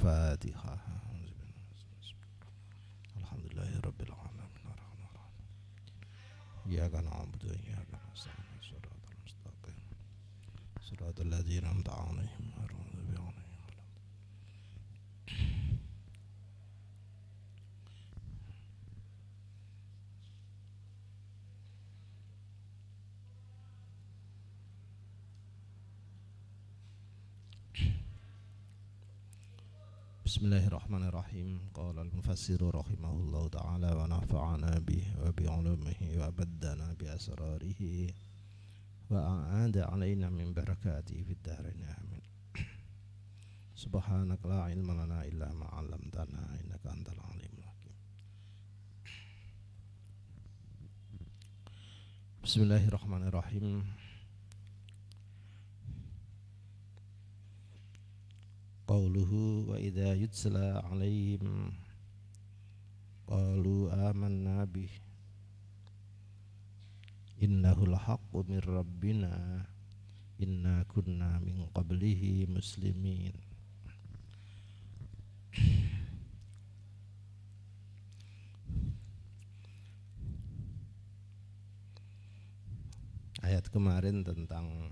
Al-Fatihah. Alhamdulillahirabbil alamin. Iyyaka na'budu wa iyyaka nasta'in. Shiratal mustaqim. Shiratal ladzina an'amta 'alaihim ghairil maghdubi 'alaihim. Bismillahirrahmanirrahim. Qala al-mufassiru rahimahullahu ta'ala wa nafa'ana bihi wa bi 'ulumihi wa baddana bi asrarihi wa a'ada 'alaina min barakatihi fid dharain amin. Subhanaka la ilma lana illa ma 'allamtana innaka antal alimul hakim. Bismillahirrahmanirrahim. Qauluhu wa idza yutla 'alaihim qalu amanna bih innahul haqqu mir rabbina inna kunna min qablihi muslimin. Ayat kemarin tentang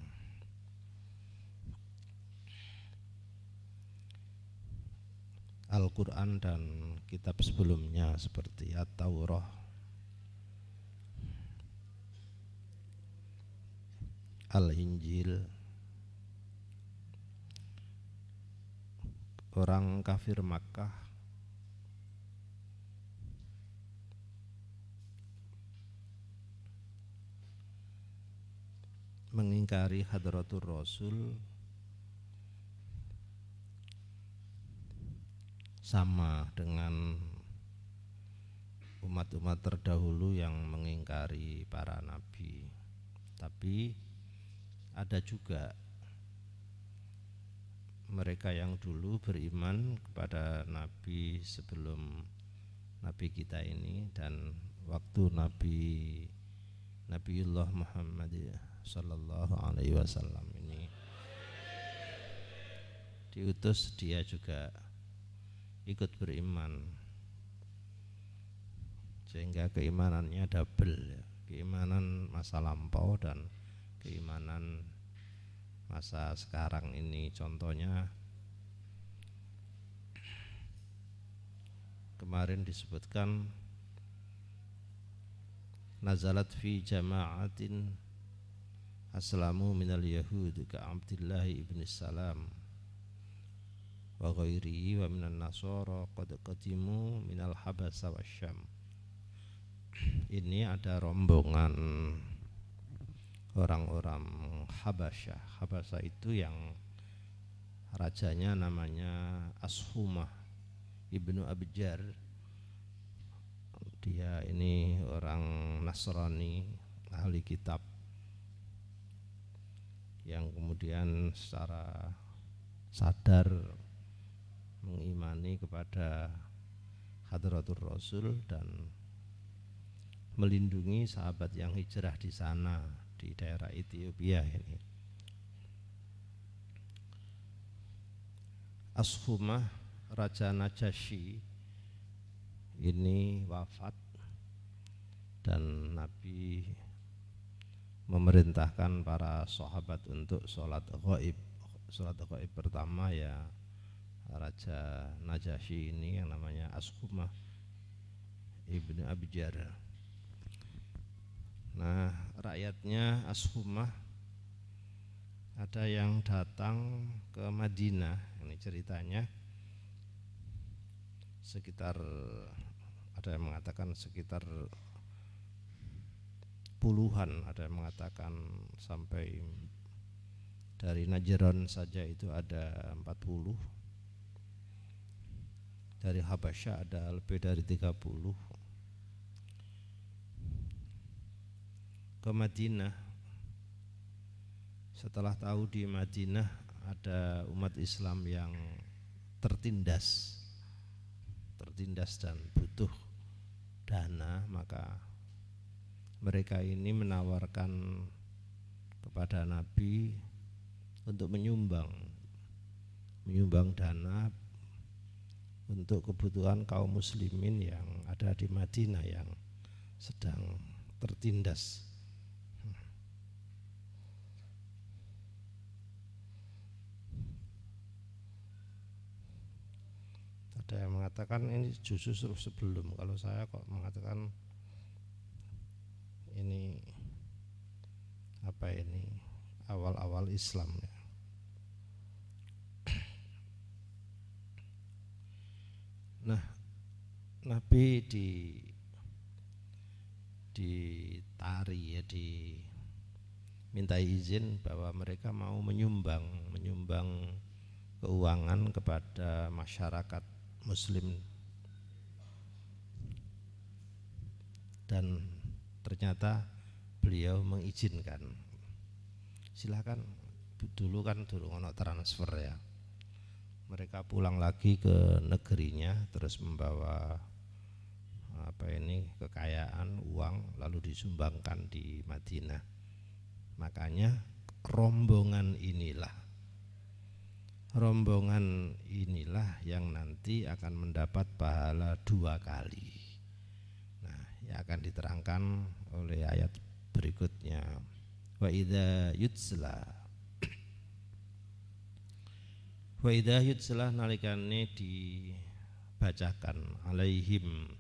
Al-Quran dan kitab sebelumnya seperti At-Taurah, Al-Injil. Orang kafir Makkah mengingkari hadratur Rasul sama dengan umat-umat terdahulu yang mengingkari para nabi. Tapi ada juga mereka yang dulu beriman kepada nabi sebelum nabi kita ini, dan waktu Nabiullah Muhammad sallallahu alaihi wasallam ini diutus, dia juga ikut beriman, sehingga keimanannya double ya. Keimanan masa lampau dan keimanan masa sekarang ini. Contohnya kemarin disebutkan nazalat fi jama'atin aslamu minal yahud ka Abdullah ibn Salam wa ghairihi wa minan nasara qad qadimu minal habasa wasyam. Ini ada rombongan orang-orang Habasyah. Habasa itu yang rajanya namanya Ashumah ibnu Abjar. Dia ini orang Nasrani, ahli kitab, yang kemudian secara sadar mengimani kepada hadratur Rasul dan melindungi sahabat yang hijrah di sana, di daerah Ethiopia ini. Ashumah Raja Najasyi ini wafat dan Nabi memerintahkan para sahabat untuk sholat ghaib. Sholat ghaib pertama ya Raja Najasyi ini yang namanya Ashumah ibnu Abjar. Nah, rakyatnya Ashumah ada yang datang ke Madinah. Ini ceritanya sekitar, ada yang mengatakan sekitar puluhan, ada yang mengatakan sampai dari Najran saja itu ada 40, dari Habasyah ada lebih dari 30 ke Madinah. Setelah tahu di Madinah ada umat Islam yang tertindas dan butuh dana, maka mereka ini menawarkan kepada Nabi untuk menyumbang dana untuk kebutuhan kaum muslimin yang ada di Madinah yang sedang tertindas. Ada yang mengatakan ini justru sebelum, kalau saya kok mengatakan ini apa ini awal-awal Islam ya. Nah, Nabi ditari ya, dimintai izin bahwa mereka mau menyumbang keuangan kepada masyarakat muslim, dan ternyata beliau mengizinkan. Silakan, dulu kan ono transfer ya. Mereka pulang lagi ke negerinya terus membawa kekayaan, uang, lalu disumbangkan di Madinah. Makanya rombongan inilah yang nanti akan mendapat pahala 2 kali. Nah, yang akan diterangkan oleh ayat berikutnya. Wa idza yutsla nalikane dibacakan alaihim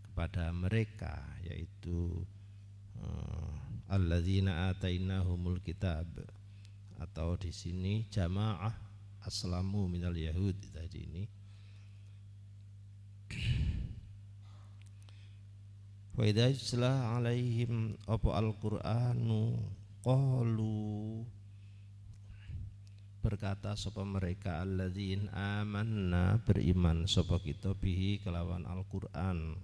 kepada mereka, yaitu alladzina atainahumul kitab, atau di sini jamaah aslamu minal yahud tadi ini. Wa idza yutsla alaihim apa al-Qur'anu qalu, berkata sapa mereka alladzin amanna, beriman sapa kita bihi kelawan Al-Qur'an.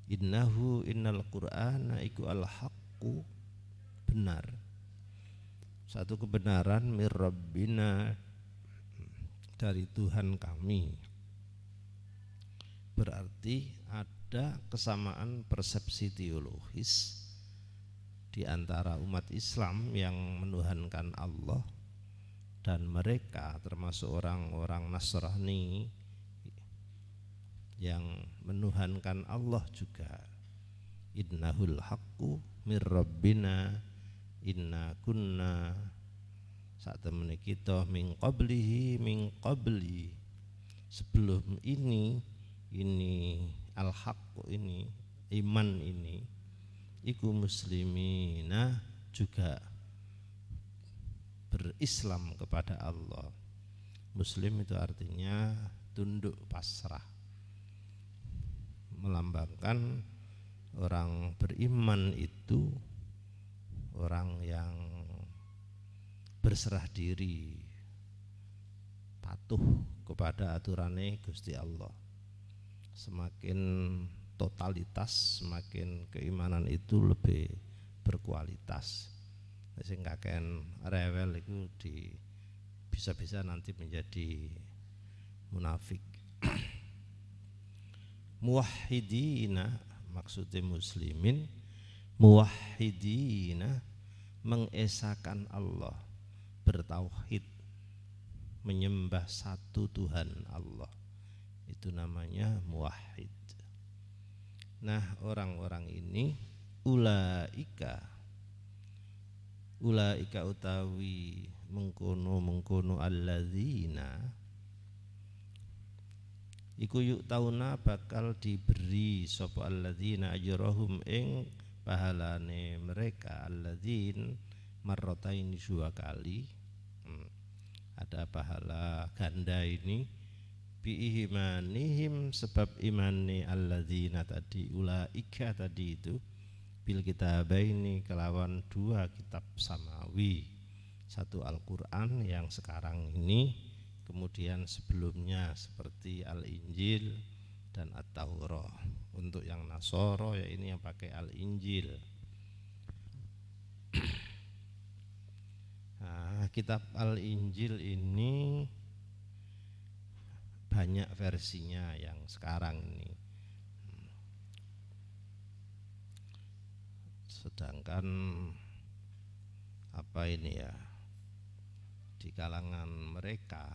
Innal Qur'ana iku al-haqqu, benar, satu kebenaran, mir rabbina, dari Tuhan kami. Berarti ada kesamaan persepsi teologis di antara umat Islam yang menuhankan Allah dan mereka, termasuk orang-orang Nasrani yang menuhankan Allah juga. Innahul haqqu mir rabbina inna kunna, saat temene kita min qabli, sebelum ini al-haq, ini iman ini, iku muslimina, juga berislam kepada Allah. Muslim itu artinya tunduk pasrah, melambangkan orang beriman itu orang yang berserah diri, patuh kepada aturannya Gusti Allah. Semakin totalitas, semakin keimanan itu lebih berkualitas. Sing kakean rewel itu bisa-bisa nanti menjadi munafik. Muwahhidina, maksudnya muslimin, muwahhidina, mengesakan Allah, bertauhid, menyembah satu Tuhan Allah, itu namanya muwahhid. Nah, orang-orang ini ulaika utawi mengkono alladzina iku yuk tauna, bakal diberi sapa alladzina ajrahum ing pahalane mereka, alladzin marrotain 2 kali. Ada pahala ganda ini bi imanihim, sebab imani alladzina tadi, ulaika tadi itu, bil kitabaini, kelawan 2 kitab samawi, satu Al-Qur'an yang sekarang ini, kemudian sebelumnya seperti Al-Injil dan At-Taurah. Untuk yang Nasoro ya ini yang pakai Al-Injil. Nah, kitab Al-Injil ini banyak versinya yang sekarang ini. Sedangkan apa ini ya, di kalangan mereka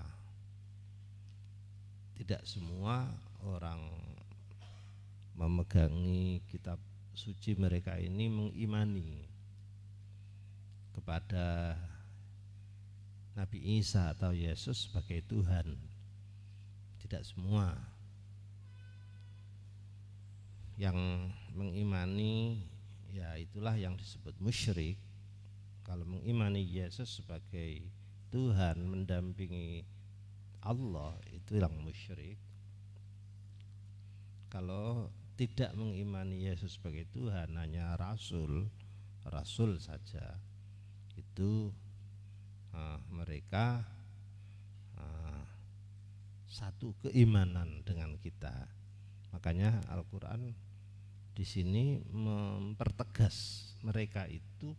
tidak semua orang memegangi kitab suci mereka ini mengimani kepada Nabi Isa atau Yesus sebagai Tuhan. Tidak semua yang mengimani, ya itulah yang disebut musyrik. Kalau mengimani Yesus sebagai Tuhan mendampingi Allah, itu yang musyrik. Kalau tidak mengimani Yesus sebagai Tuhan, hanya rasul saja, itu mereka satu keimanan dengan kita. Makanya Al-Quran di sini mempertegas mereka itu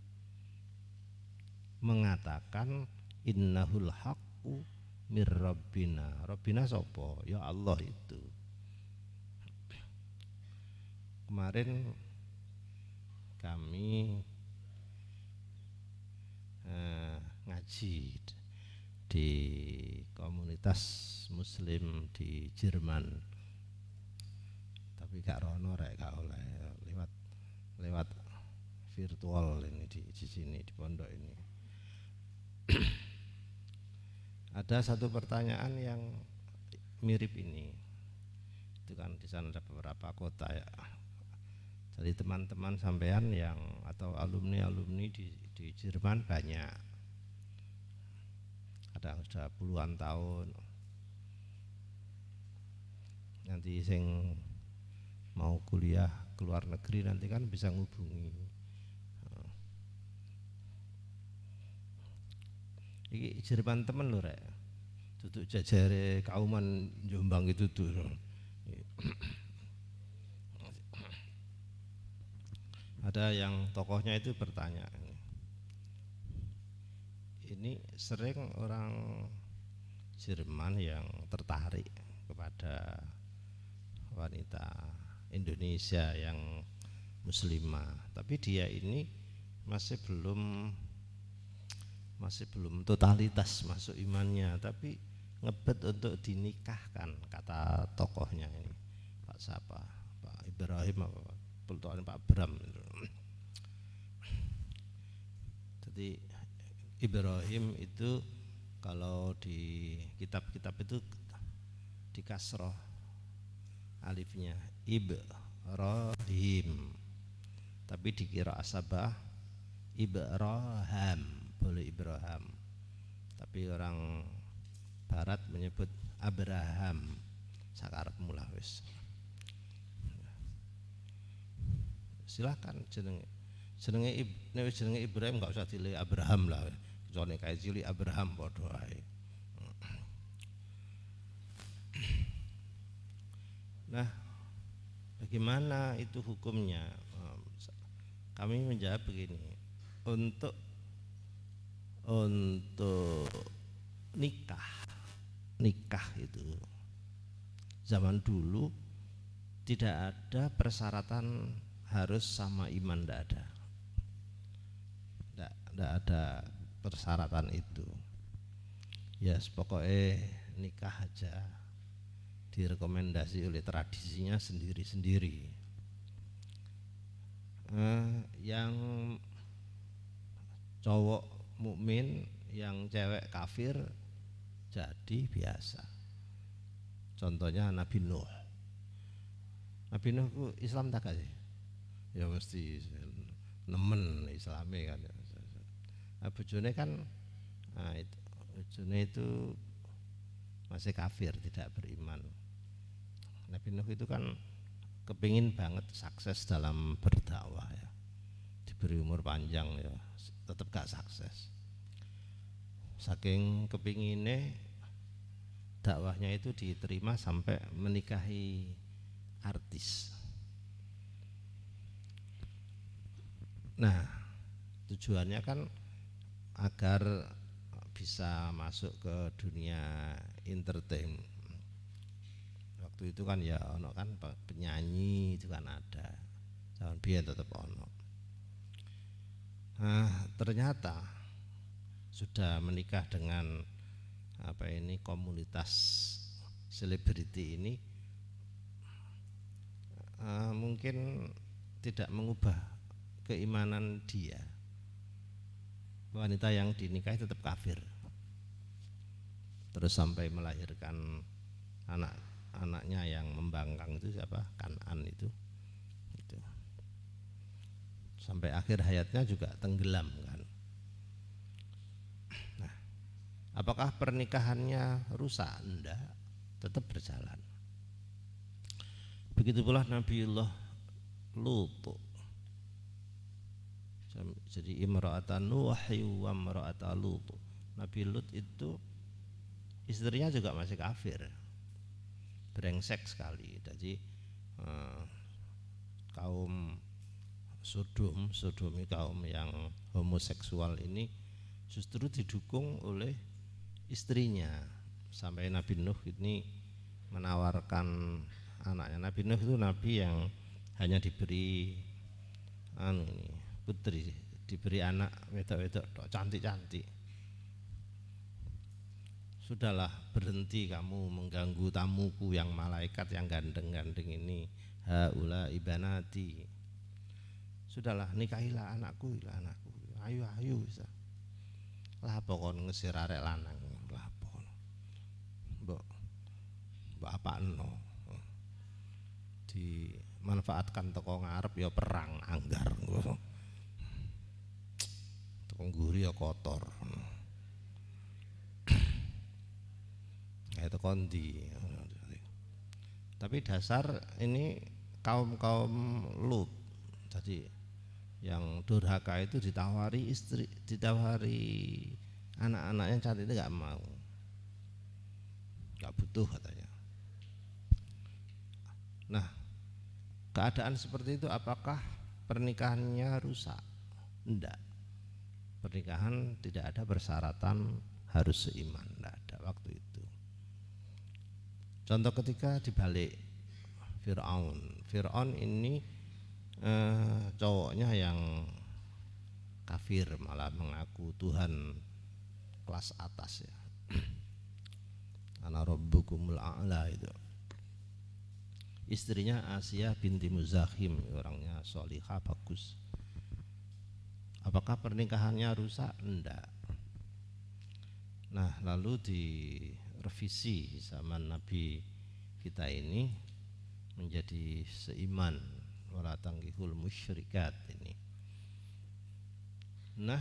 mengatakan innahul haqqu mir rabbina. Rabbina sopo? Ya Allah itu. Kemarin kami ngaji di komunitas muslim di Jerman, tapi gak rono rek, gak oleh lewat virtual ini di sini di pondok ini. Ada satu pertanyaan yang mirip ini. Itu kan di sana ada beberapa kota ya. Jadi teman-teman sampean yang atau alumni di Jerman banyak. Ada yang sudah puluhan tahun. Nanti sing mau kuliah ke luar negeri nanti kan bisa ngubungi. Iki Jerman temen lho rek. Duduk jajare kauman Jombang itu tuh. Ada yang tokohnya itu bertanya, ini sering orang Jerman yang tertarik kepada wanita Indonesia yang muslimah, tapi dia ini masih belum totalitas masuk imannya, tapi ngebet untuk dinikahkan, kata tokohnya ini Pak siapa, Pak Ibrahim apa Pak Bram. Jadi Ibrahim itu kalau di kitab-kitab itu di kasroh alifnya Ibrahim, tapi dikira asabah Ibrahim, boleh Ibrahim, tapi orang Barat menyebut Abraham. Sakarep mulah wis. Silakan jenenge Ibrahim enggak usah dile Abraham lah. Kecuali kayak cilik Abraham padha ae. Nah, bagaimana itu hukumnya? Kami menjawab begini. Untuk nikah itu zaman dulu tidak ada persyaratan harus sama iman, tidak ada persyaratan itu. Ya pokoknya nikah aja, direkomendasi oleh tradisinya sendiri-sendiri. Yang cowok mukmin, yang cewek kafir jadi biasa. Contohnya Nabi Nuh. Nabi Nuh itu Islam tak sih? Ya mesti nemen Islami kan. Bojone kan, bojone itu masih kafir, tidak beriman. Nabi Nuh itu kan kepingin banget sukses dalam berdakwah ya, diberi umur panjang ya, tetap gak sukses. Saking kepinginnya dakwahnya itu diterima sampai menikahi artis. Nah, tujuannya kan agar bisa masuk ke dunia entertain. Waktu itu kan ya ono kan penyanyi itu kan ada, zaman biyen tetap ono. Nah, ternyata sudah menikah dengan komunitas selebriti ini mungkin tidak mengubah keimanan dia. Wanita yang dinikahi tetap kafir, terus sampai melahirkan anaknya yang membangkang itu siapa? Kanan itu. Sampai akhir hayatnya juga tenggelam kan. Nah, apakah pernikahannya rusak? Enggak, tetap berjalan. Begitu pula Nabiullah Lut. Jadi imra'atan Nuh wa imra'atan Lut. Nabi Lut itu istrinya juga masih kafir, brengsek sekali. Jadi kaum Sodomi, kaum yang homoseksual ini justru didukung oleh istrinya. Sampai Nabi Nuh ini menawarkan anaknya. Nabi Nuh itu nabi yang hanya diberi putri, diberi anak wedok-wedok cantik-cantik. Sudahlah, berhenti kamu mengganggu tamuku yang malaikat yang gandeng-gandeng ini. Haula ibanati. Sudahlah, nikahilah anakku, ayo bisa. Lah pokon ngesir arek lanang, lah pokon. Mbok apakno. Dimanfaatkan teko ngarep ya perang anggar. Teko ngguri ya kotor. Kayak teko ndi. Tapi dasar ini kaum Lut. Jadi yang durhaka itu ditawari istri, ditawari anak-anaknya cantik itu nggak mau, nggak butuh katanya. Nah, keadaan seperti itu apakah pernikahannya rusak? Enggak. Pernikahan tidak ada persyaratan harus seiman, enggak ada waktu itu. Contoh ketika dibalik Fir'aun ini cowoknya yang kafir, malah mengaku Tuhan kelas atas ya. Ana rabbukumul a'la itu. Istrinya Asia binti Muzahim, orangnya sholihah bagus. Apakah pernikahannya rusak? Enggak. Nah, lalu direvisi zaman Nabi kita ini menjadi seiman, wala tangkihul musyrikat ini. Nah,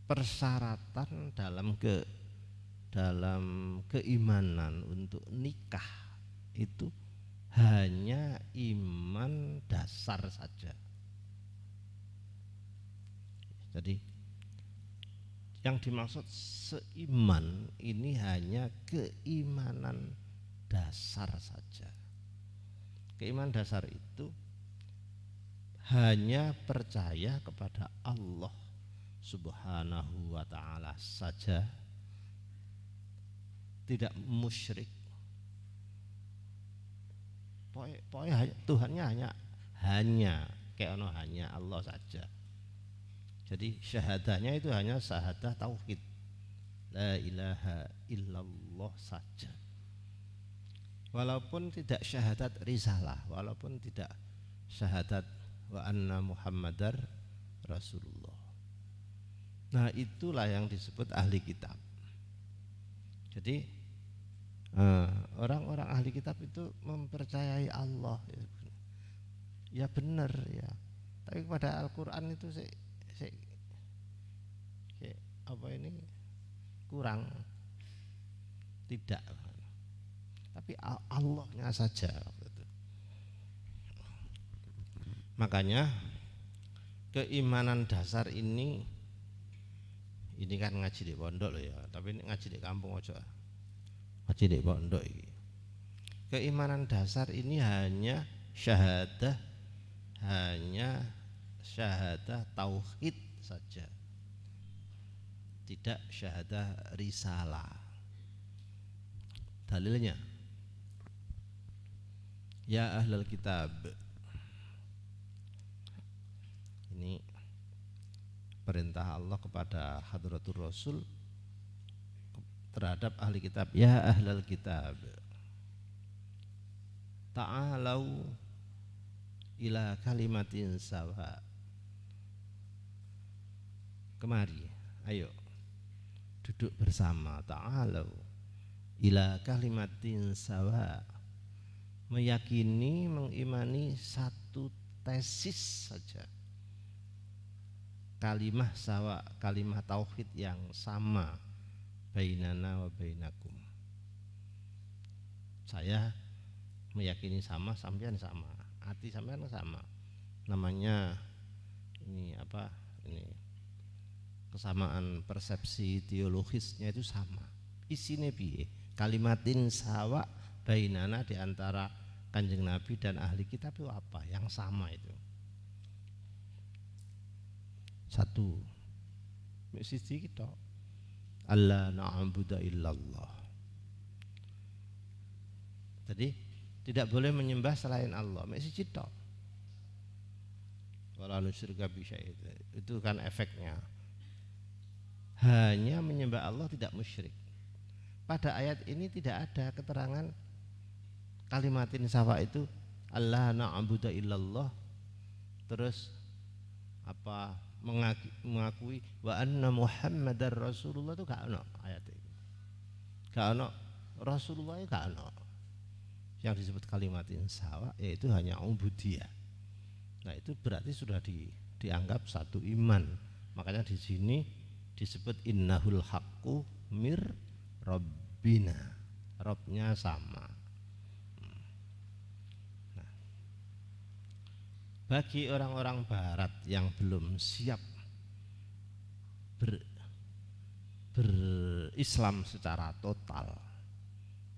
persyaratan dalam keimanan untuk nikah itu hanya iman dasar saja. Jadi yang dimaksud seiman ini hanya keimanan dasar saja. Keimanan dasar itu hanya percaya kepada Allah Subhanahu wa ta'ala saja, tidak musyrik. Pokoknya Tuhannya hanya kayak ono hanya Allah saja. Jadi syahadahnya itu hanya syahadah tauhid, la ilaha illallah saja. Walaupun tidak syahadat risalah, walaupun tidak syahadat wa anna Muhammadar Rasulullah. Nah, itulah yang disebut ahli kitab. Jadi orang-orang ahli kitab itu mempercayai Allah, ya benar ya. Tapi pada Al-Quran itu apa ini kurang, tidak. Tapi Allahnya saja. Makanya keimanan dasar ini kan ngaji di pondok loh ya, tapi ini ngaji di kampung aja, ngaji di pondok ini. Keimanan dasar ini hanya syahadah tauhid saja, tidak syahadah risalah. Dalilnya, ya ahlal kitab, ini perintah Allah kepada Hadratur Rasul terhadap ahli kitab. Ya ahlal kitab, ta'alau ila kalimatin sawa. Kemari, ayo duduk bersama. Ta'alau ila kalimatin sawa, meyakini, mengimani satu tesis saja, kalimah sawa, kalimah tauhid yang sama, bainana wa bainakum. Saya meyakini sama, sampean sama, hati sampean sama. Namanya ini apa? Ini kesamaan persepsi teologisnya itu sama. Isine piye? Kalimatin sawa bainana, di antara Kanjeng Nabi dan ahli kitab itu apa? Yang sama itu. Satu, sisi kita Allah na'budu illallah. Jadi tidak boleh menyembah selain Allah. Sisi kita. Wala nusyrika bi syai'in. Itu kan efeknya. Hanya menyembah Allah, tidak musyrik. Pada ayat ini tidak ada keterangan kalimatin sawa itu Allah na'budu illallah, terus apa mengakui wa anna Muhammadar Rasulullah, itu gak ada ayat ini. Gak ada Rasulullah, itu gak ada. Yang disebut kalimatin sawa yaitu hanya ubudiyah. Nah, itu berarti sudah dianggap satu iman. Makanya di sini disebut innahul haqqu mir rabbina. Robnya sama. Nah, bagi orang-orang barat yang belum siap berislam secara total,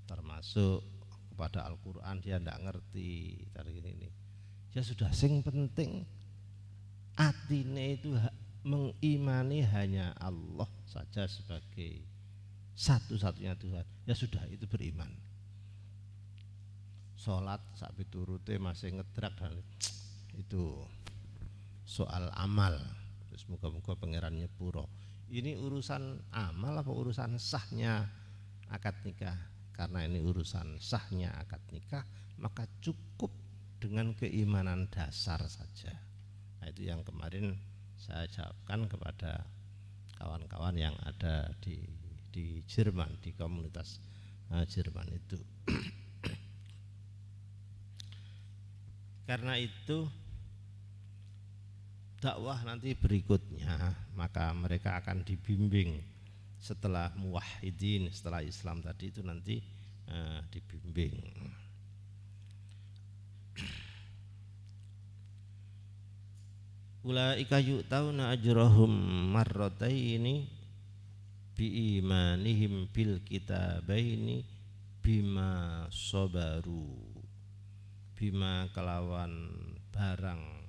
termasuk kepada Al-Quran, dia tidak ngerti dari ini. Ya sudah, sing penting atine itu mengimani hanya Allah saja sebagai satu-satunya Tuhan. Ya sudah, itu beriman. Sholat sak piturute masih ngedrak, dan itu soal amal. Semoga-moga pangeran nyepuro. Ini urusan amal apa urusan sahnya akad nikah? Karena ini urusan sahnya akad nikah, maka cukup dengan keimanan dasar saja. Nah, itu yang kemarin saya jawabkan kepada kawan-kawan yang ada di Jerman, di komunitas Jerman itu. Karena itu dakwah nanti berikutnya, maka mereka akan dibimbing setelah muwahhidin, setelah Islam tadi itu nanti dibimbing. Ulaika yu'tauna ajrahum marrataini bi imanihim bil kitabaini bima sabaru. Bima kelawan barang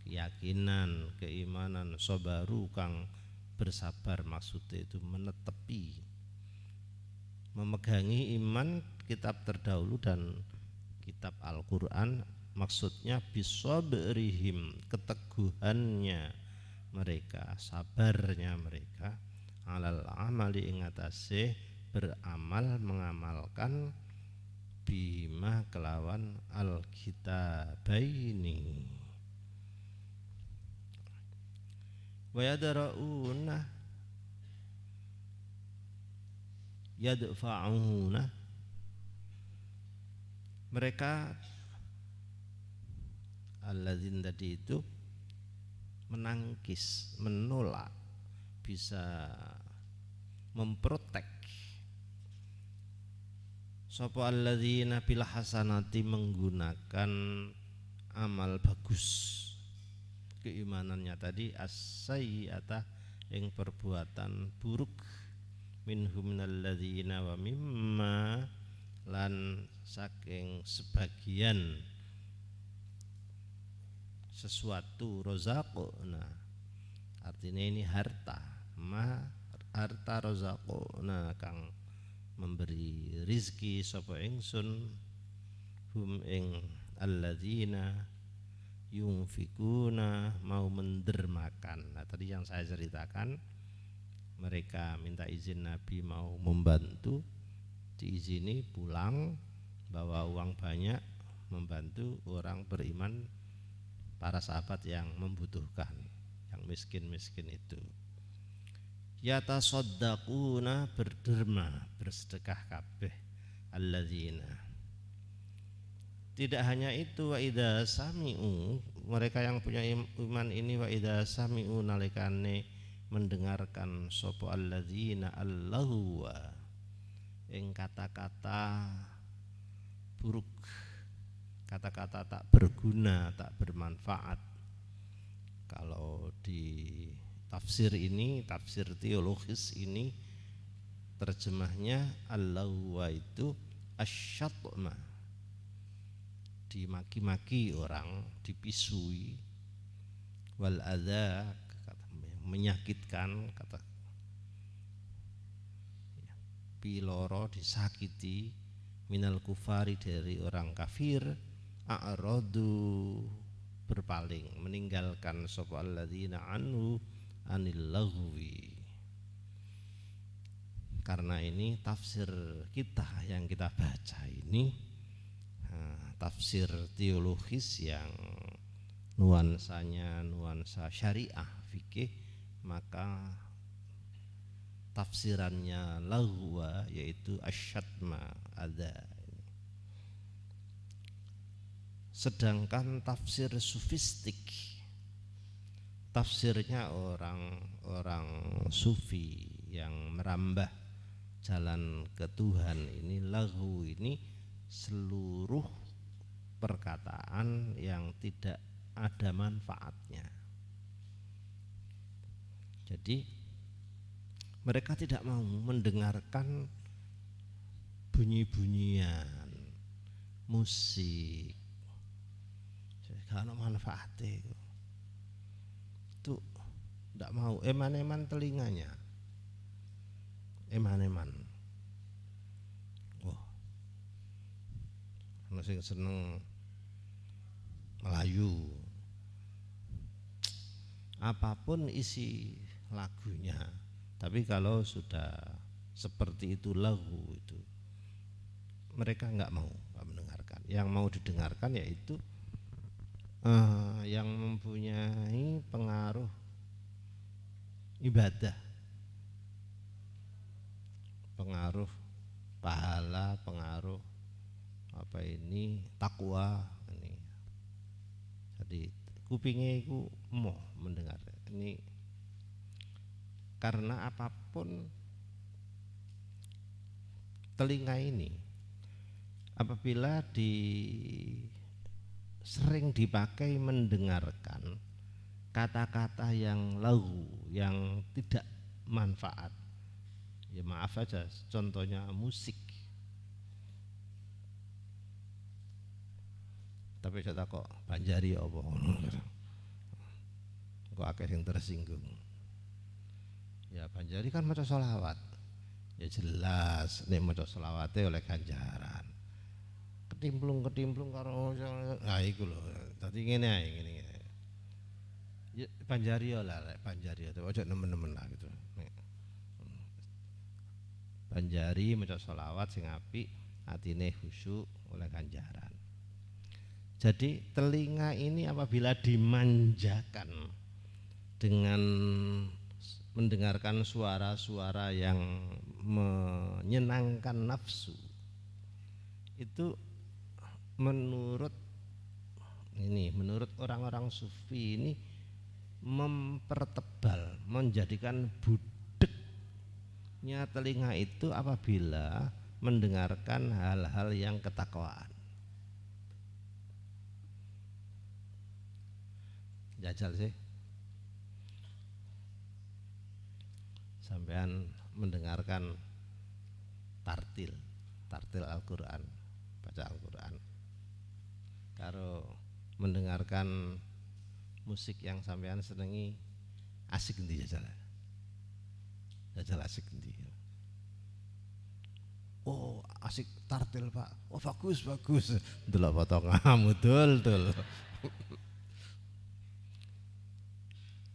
keyakinan, keimanan, sabaru kang bersabar, maksudnya itu menetepi, memegangi iman kitab terdahulu dan kitab Al-Quran. Maksudnya bisabrihim, keteguhannya mereka, sabarnya mereka, alal amali ingatase beramal, mengamalkan, bima kelawan al-kitabaini, wa yadra'una yadfa'una, mereka alladzin tadi itu menangkis, menolak, bisa memprotek sapa alladzina bil hasanati, menggunakan amal bagus, keimanannya tadi, as-sayyi'ata yang perbuatan buruk, minhum minalladzina wa mimma, lan saking sebagian sesuatu, rozaqna, artinya ini harta, harta rozaqna kang memberi rizki sapa ingsun, hum ing alladzina yunfikuna, mau mendermakan. Nah, tadi yang saya ceritakan, mereka minta izin Nabi mau membantu, diizini pulang, bawa uang banyak membantu orang beriman, para sahabat yang membutuhkan, yang miskin-miskin itu. Yatasaddaquna, berderma, bersedekah kabeh, alladzina. Tidak hanya itu, wa idza sami'u, mereka yang punya iman ini, wa idza sami'u, nalikane mendengarkan sapa alladzina allahwa, ing kata-kata buruk, kata-kata tak berguna, tak bermanfaat. Kalau di tafsir ini, tafsir teologis ini, terjemahnya allahwa itu asyatma, dimaki-maki orang, dipisui, wal adza, menyakitkan, kata piloro, disakiti, minal kufari, dari orang kafir, a'radu, berpaling, meninggalkan sapa alladzina anhu anil laghwi. Karena ini tafsir kita yang kita baca ini tafsir teologis yang nuansanya nuansa syariah fikih, maka tafsirannya laghwa yaitu asyatma, ada. Sedangkan tafsir sufistik, tafsirnya orang-orang sufi yang merambah jalan ke Tuhan ini, lagu ini seluruh perkataan yang tidak ada manfaatnya. Jadi mereka tidak mau mendengarkan bunyi-bunyian musik, gak ada manfaatnya itu, tidak mau, eman-eman telinganya, eman-eman. Wah, masih seneng Melayu, apapun isi lagunya, tapi kalau sudah seperti itu lagu itu, mereka nggak mau, nggak mendengarkan. Yang mau didengarkan yaitu yang mempunyai pengaruh ibadah, pengaruh pahala, pengaruh apa ini takwa ini. Jadi kupingnya itu mau mendengar ini, karena apapun telinga ini apabila sering dipakai mendengarkan kata-kata yang lagu, yang tidak manfaat, ya maaf aja, contohnya musik. Tapi saya kok Banjari apa kok akeh yang tersinggung. Ya Banjari kan maca sholawat, ya jelas nek maca sholawate oleh ganjaran. Ketimplung karo iku lho. Dadi ngene ae, ngene. Ya Banjari lah, Banjari itu ojo nemen-nemen lah gitu. Banjari maca sholawat sing apik, atine khusyuk oleh ganjaran. Jadi telinga ini apabila dimanjakan dengan mendengarkan suara-suara yang menyenangkan nafsu, itu menurut orang-orang sufi ini mempertebal, menjadikan budeknya telinga itu apabila mendengarkan hal-hal yang ketakwaan. Jajal sih sampean mendengarkan tartil Al-Quran, baca Al-Quran, karo mendengarkan musik yang sampean senengi, asik endi jajal asik endi? Oh asik tartil Pak, oh bagus delok potonganmu dul.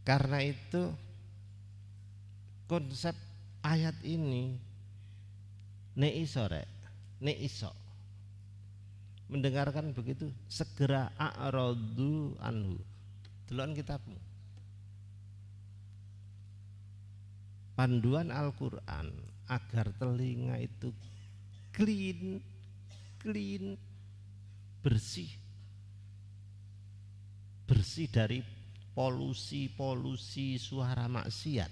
Karena itu konsep ayat ini nek iso mendengarkan begitu segera a'radu anhu. Delon kitabmu. Panduan Al-Qur'an agar telinga itu clean, bersih dari polusi suara maksiat.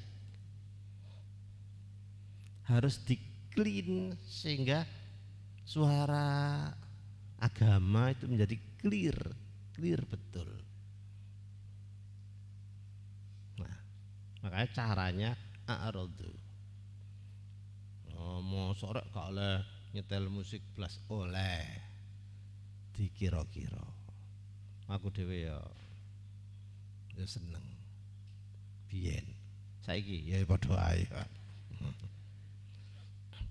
Harus di clean sehingga suara agama itu menjadi clear betul. Nah, makanya caranya a'radu. Mau sore gak oleh nyetel musik blas oleh dikira-kira. Aku dhewe ya seneng. Biyen. Saiki ya padha ae.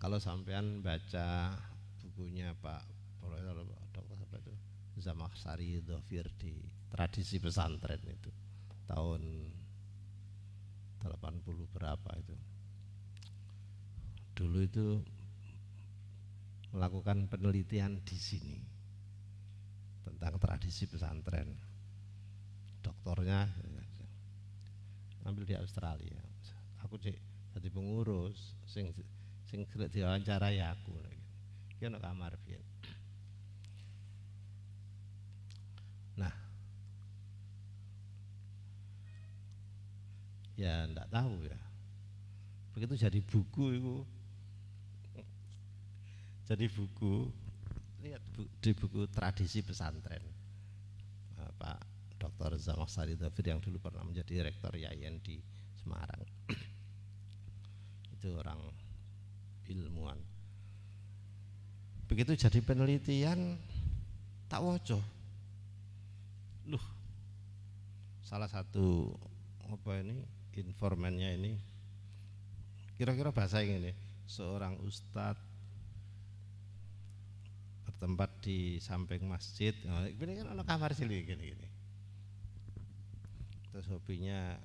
Kalau sampean baca bukunya Pak Profesor Dr. apa itu Zamakhsyari Dhafir di tradisi pesantren itu tahun 80 berapa itu. Dulu itu melakukan penelitian di sini tentang tradisi pesantren. Doktornya ambil di Australia. Aku cek jadi pengurus sing gelek diwawancarai aku. Iki ana kamar biyen. Nah, ya enggak tahu ya. Begitu jadi buku itu. Jadi buku, lihat di buku tradisi pesantren Pak Dr. Zamakhsyari Dhafir yang dulu pernah menjadi rektor YAIN di Semarang. Itu orang ilmuwan. Begitu jadi penelitian tak woco. Loh, salah satu apa ini informannya ini kira-kira bahasa ini seorang ustadz bertempat di samping masjid. Nah, ini kan ada kamar sini gini. Terus hobinya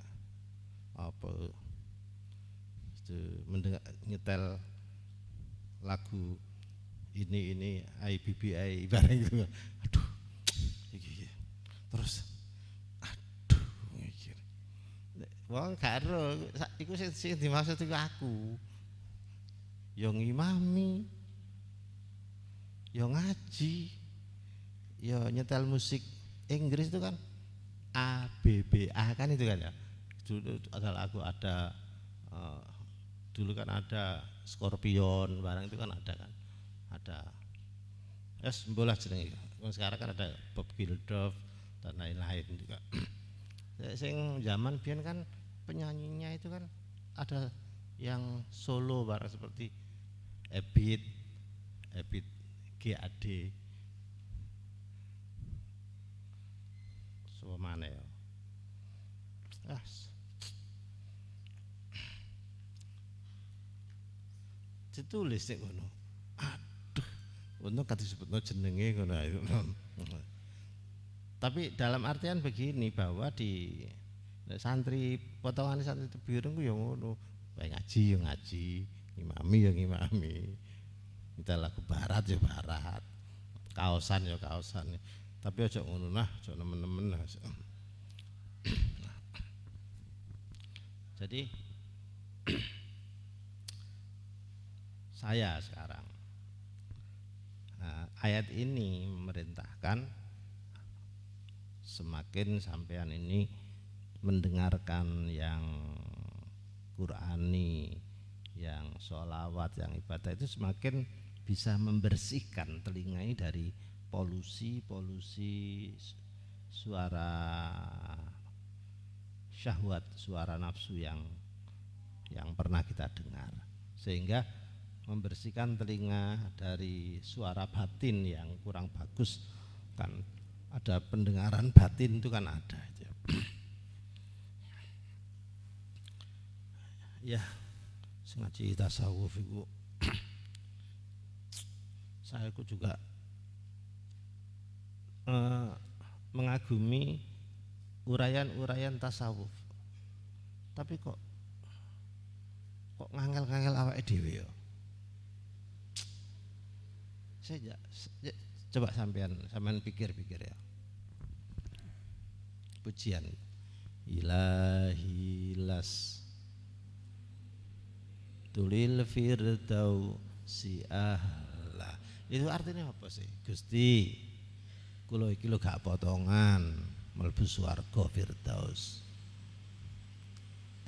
apa itu mendengar nyetel lagu ini IBBI bareng gitu. Aduh iki terus aduh iki wong karo iku sing dimaksud iku aku yo ngimami yo ngaji yo nyetel musik Inggris itu kan ABBA kan itu kan ya. Dulu ada lagu ada dulu kan ada Scorpion barang itu kan ada bola jenenge. Sekarang kan ada Bob Geldof dan lain-lain juga. Sing zaman biyen kan penyanyinya itu kan ada yang solo barang seperti Ebit GAD mana ya. Ditulis nek ngono. Aduh, untung kan disebutno jenenge ngono. Tapi dalam artian begini bahwa di santri potongan santri Tebiring ku ya ngono. Bae ngaji ya ngaji, ngimami ya ngimami. Kita lagu barat ya barat. Kaosan ya kaosan. Tapi aja ngono nah, aja nemen-nemen nah. Jadi saya sekarang ayat ini memerintahkan semakin sampean ini mendengarkan yang Qur'ani, yang sholawat, yang ibadah itu semakin bisa membersihkan telinga ini dari polusi suara syahwat, suara nafsu yang pernah kita dengar, sehingga membersihkan telinga dari suara batin yang kurang bagus. Kan ada pendengaran batin itu kan ada itu. Ya, ngaji tasawuf itu saya juga mengagumi uraian tasawuf, tapi kok ngangel awake dhewe ya. Coba sampean pikir-pikir ya. Pujian ilahilas tulil firdausi ahla. Itu artinya apa sih? Gusti, kula iki lho gak potongan mlebu swarga firdaus.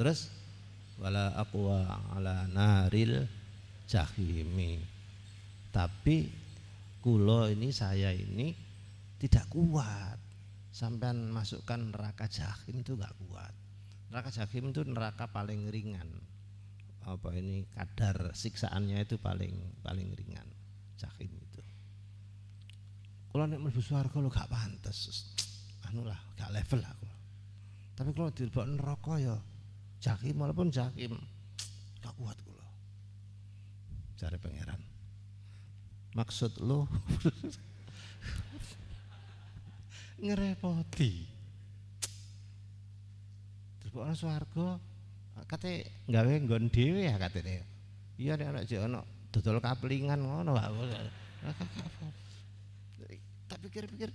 Terus wala aqwa ala naril jahimi. Tapi kula ini, saya ini tidak kuat. Sampean masukkan neraka jahim itu enggak kuat. Neraka jahim itu neraka paling ringan. Apa ini kadar siksaannya itu paling ringan. Jahim itu. Kula nek mlebu swarga lho gak pantes. Anu lah, gak level aku. Tapi kalau dilebok neraka ya jahim, walaupun jahim gak kuat kula. Cari pangeran. Maksud lo ngerepoti. Terus ana swarga kate gawe nggon dhewe ya katene. Iya nek ana jek ana dodol kaplingan ngono wae. Tak pikir-pikir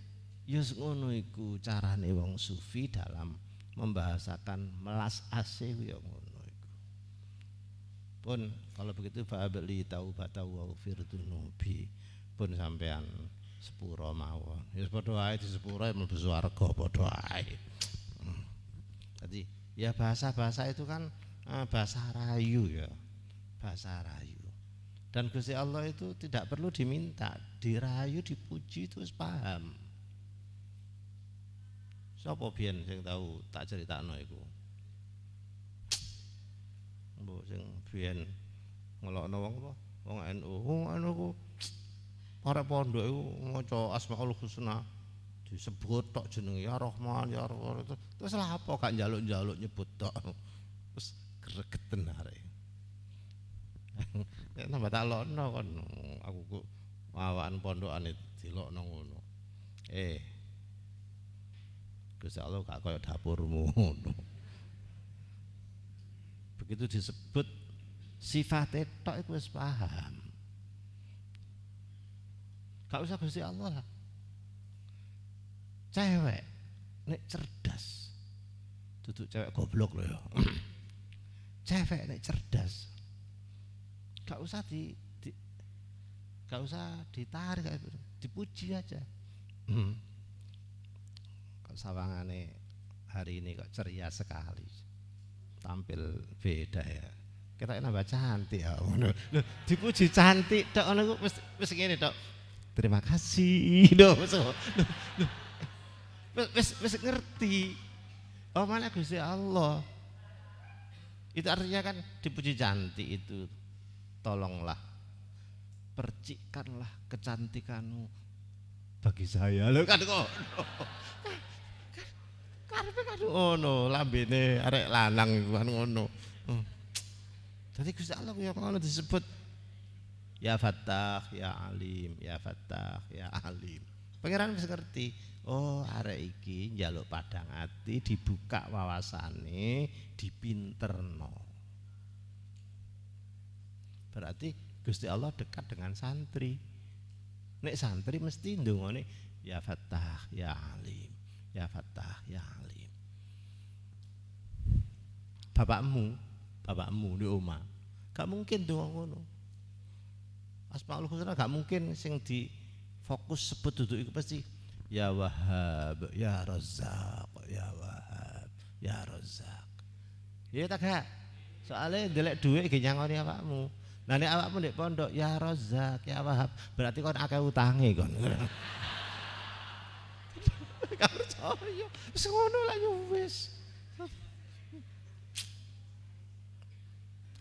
ya ngono iku carane wong sufi dalam membahasakan melas asih ya ngono iku. Pun kalau begitu fa'abli taubata wa firdunubi pun sampean sepuro mawon. Ya padha ae di sepuro mlebu swarga padha ae. Jadi ya bahasa-bahasa itu kan bahasa rayu ya. Bahasa rayu. Dan Gusti Allah itu tidak perlu diminta, dirayu, dipuji itu paham. Sapa biyen sing tahu tak critakno iku? Mbok sing biyen ngelokno wong apa? Wong NU. Wong NU ku arek pondok iku maca Asmaul Husna disebut tok jenenge ya Rahman ya Rahman. Terus lha apa gak njaluk-njaluk nyebut tok. Terus gregeten arek. Nek tambah tak lokno kon aku ku awakan pondokane dilokno ngono. Gusti Allah gak kaya dapurmu ngono. Begitu disebut sifat tok iku wis paham. Gak usah Gusti Allah lah. Cewek nek cerdas. Duduk cewek goblok lho ya. Cewek nek cerdas. Gak usah gak usah ditarik, dipuji aja. Kok sawangane hari ini kok ceria sekali. Tampil beda ya. Kita nambah cantik ya. Dipuji cantik tok ngono wis ngene tok. Terima kasih. Wis ngerti. Oh mana Gusti Allah. Itu artinya kan dipuji cantik itu. Tolonglah percikkanlah kecantikanmu bagi saya. Lho kan kok. Karepe kan ngono, lambene arek lanang iku kan ngono. Dadi Gusti Allah kaya ngono disebut ya Fattah, ya Alim, ya Fattah, ya Alim. Pangeran wis ngerti. Oh, arek iki njaluk padang ati, dibuka wawasane, dipinterno. Berarti Gusti Allah dekat dengan santri. Nek santri mesti ndongone ya Fattah, ya Alim, ya Fattah, ya Alim. Bapakmu di omah, gak mungkin ndonga ngono. Asmaul Husna gak mungkin sing di fokus sebut duduk iku pasti ya Wahhab, ya Razzaq, ya Wahhab, ya Razzaq. Ya tak gak? Soale ndelek dhuwit ge nyangoni awakmu. Lah nek awakmu ndek pondok ya Razzaq, ya Wahhab, berarti kon akeh utange kon. Gak percaya. Wis ngono lah yo wis.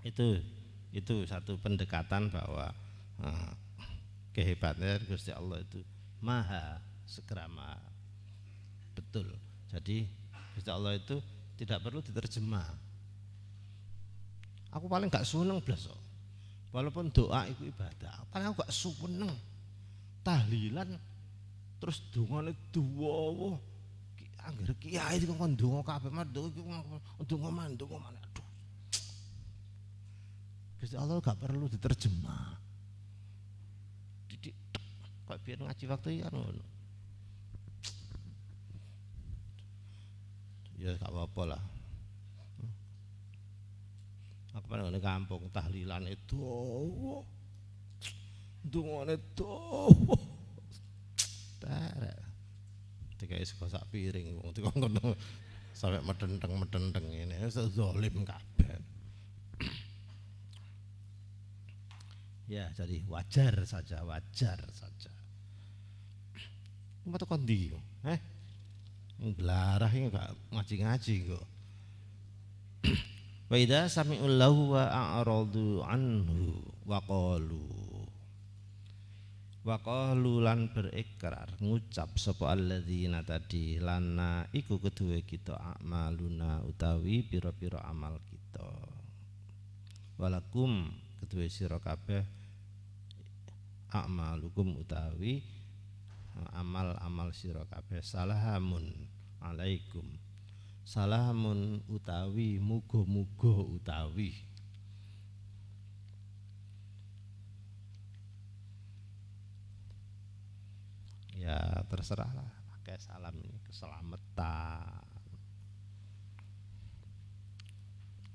Itu satu pendekatan bahwa kehebatannya Gusti Allah itu maha segera maha. Betul. Jadi Gusti Allah itu tidak perlu diterjemah. Aku paling gak seneng blas kok. Walaupun doa itu ibadah, paling aku gak seneng. Tahlilan terus dongane duwa. Angger kiai iki kon ndonga kabeh mandung iki ndonga mandung mana. Aduh. Gusti Allah gak perlu diterjemah. kok biar ngaji waktu ya ngono. Ya gak apa-apa lah. Aku pada ngene kampung tahlilan itu, dungane dawa. Tarek. Dikai sego sak piring wong dikon ngono sampe medenteng ngene wis zalim kabeh. Ya, jadi wajar saja. Metu kon ndi? Nglarah iki gak ngaji-ngaji kok. Wa idza sami'u lahu wa a'radu anhu wa qalu lan berikrar ngucap sapa alladzina tadi lana iku kedue kita amaluna utawi pira-pira amal kita. Walakum kedue sira kabeh a'malukum utawi amal-amal sira kabeh salamun alaikum. Salamun utawi muga-muga utawi ya terserah lah pakai salam ini keselamatan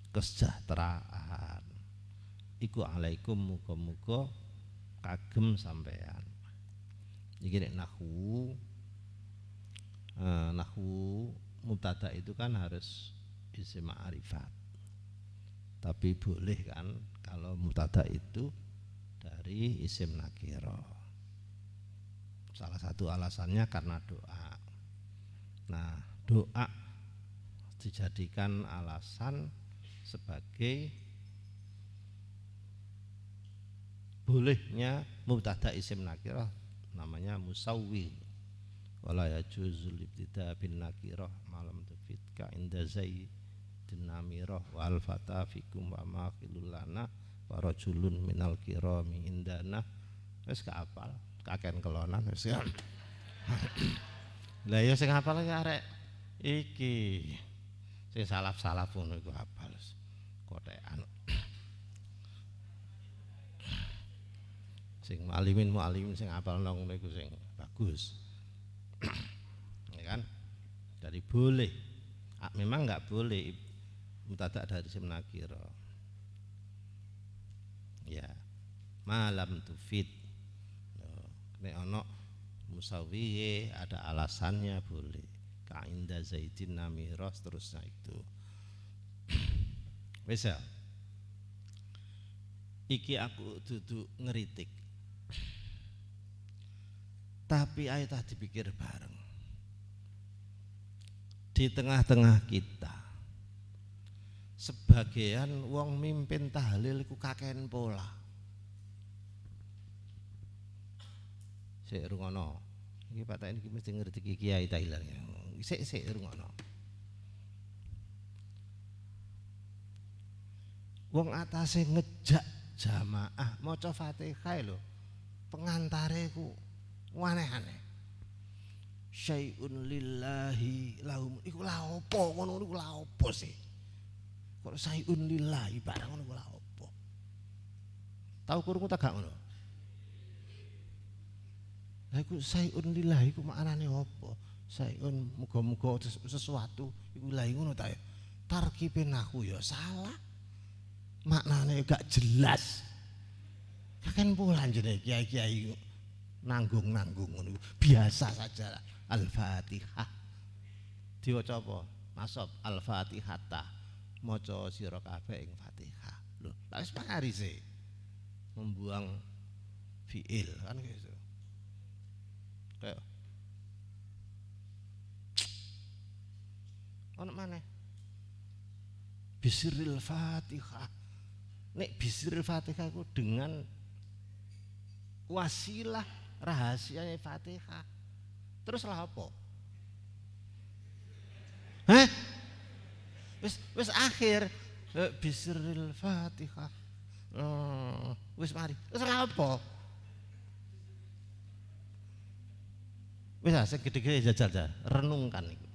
kesejahteraan iku alaikum muga-muga kagem sampean. Iki nek nahwu mubtada itu kan harus isim ma'rifat. Tapi boleh kan kalau mubtada itu dari isim nakirah. Salah satu alasannya karena doa. Nah, doa dijadikan alasan sebagai bolehnya mubtada isim nakirah namanya musawwir. Wala yajuzul ibtida bin nakirah malam tufidka inda zaidin namirah wal fata fikum wa ma khilulana wa rajulun minal kirami indana. Wis gak apal kaken kelonan wis ya. Lah ya sing hafal iki arek iki sing salaf-salaf ngono iku hafal kotekan. Sing mualimin sing hafal nang ngono iku sing bagus. Ya kan? Dari boleh. Memang enggak boleh mubtada dari isim nakirah. Ya. Malam tufid. Nek ana musawwi ada alasannya boleh. Ka inda zaidin namirah seterusnya itu. Wis ya. Iki aku duduk ngeritik. Tapi ayo tak dipikir bareng. Di tengah-tengah kita sebagian wong mimpin tahlil iku kakean pola. Sik rungono. Iki Pak Tak iki mesti ngerti kiai tahlilan. Sik rungono. Wong atase ngejak jamaah maca Fatihah lho. Pengantare ku aneh-aneh. Syai'un lillahi lahum iku lha opo ngono iku lha opo sih? Kok syai'un lillahi barang ngono iku lha opo? Tahu kurungu tak gak ngono? Lah iku syai'un lillahi iku maknane opo? Syai'un muga-muga sesuatu iku lha ngono ta ya. Tarkibe nahwu ya salah. Maknane gak jelas. Kan pula jenenge kiai-kiai nanggung-nanggung ngono biasa saja. Al-Fatihah diwaca apa? Nasab Al-Fatihata maca sira kabeh ing Fatihah. Lho, lha wis mari sih membuang fiil kan gitu. Kayak ono maneh bisril Fatihah. Nek bisril Fatihah itu dengan wasilah rahasia Fatihah. Terus lah apa? Wis akhir bisril Fatihah. Wis mari. Terus lah apa? Wis sing gede-gede jajal renungkan iku.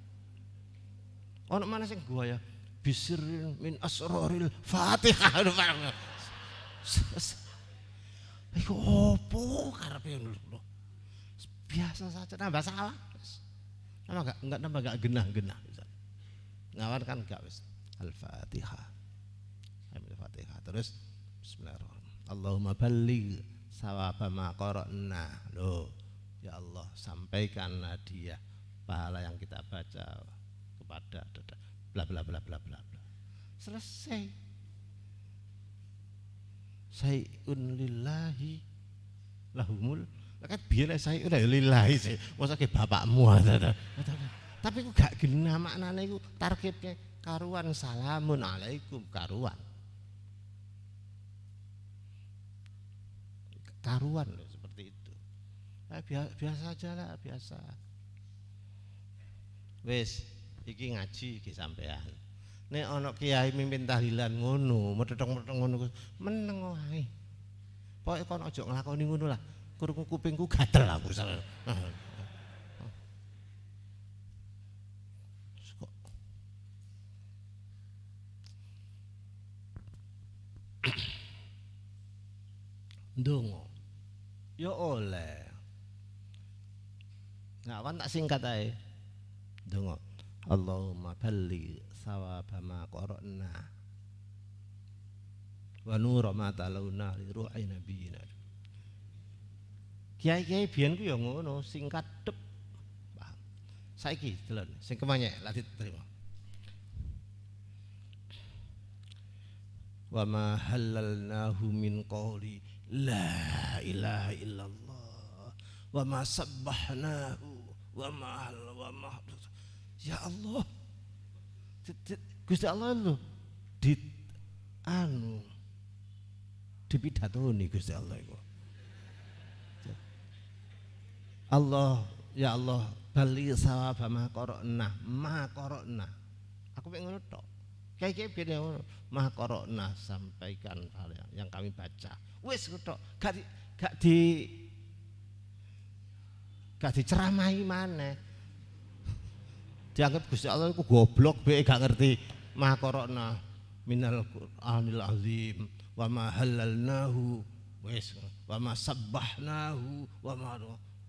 Ono mana sing gua ya bisril min asraril Fatihah. Iku opo karepe ngono? biasa saja, nambah salah. Nambah enggak genah-genah. Ngawan kan enggak wis. Al-Fatihah. Al-Fatihah. Terus bismillahirrahmanirrahim. Allahumma balligh sawaba ma qara'na. Loh, ya Allah, sampaikan hadiah pahala yang kita baca kepada bla bla bla bla bla bla. Selesai. Sayun lillahi lahumul. Kan biyen sayun lillahi sih. Mosok ke bapakmu. Tapi ku gak genah maknane iku targetnya karuan salamun alaikum karuan. Karuan loh seperti itu. Biasa aja lah, biasa. Wis, iki ngaji iki sampean. Nek ana kiai mimpin tahlilan ngono, metethong-metethong ngono meneng wae. Pokoke kon aja nglakoni ngono lah. Krungu kupingku gatel aku. Ndonga ya oleh. Ngawan tak singkat ae. Ndonga. Allahumma balligh sawaba ma qara'na wa nura ma talawna li ruhi nabiyina. Kiai-kiai biyen ku ya ngono, singkat dep. Paham. Saiki delon sing kemanyek lha diterima. Wa ma halalnahu min qawli la ilaha illallah wa ma sabbahnahu wa ma ya Allah. Gusti Allah lho dipidatoni Gusti Allah iku. Allah ya Allah bali sawaba ma qara'na. Aku pengen ngono tok. Kayak beda ngono. Ma qara'na sampaikan hal yang kami baca. Wis tok. Gak diceramahi maneh. Dianggap Gusti Allah iku goblok bae gak ngerti ma qara'na minal Qur'anil azim wa ma halalnahu wis wa ma sabbahnahu wa ma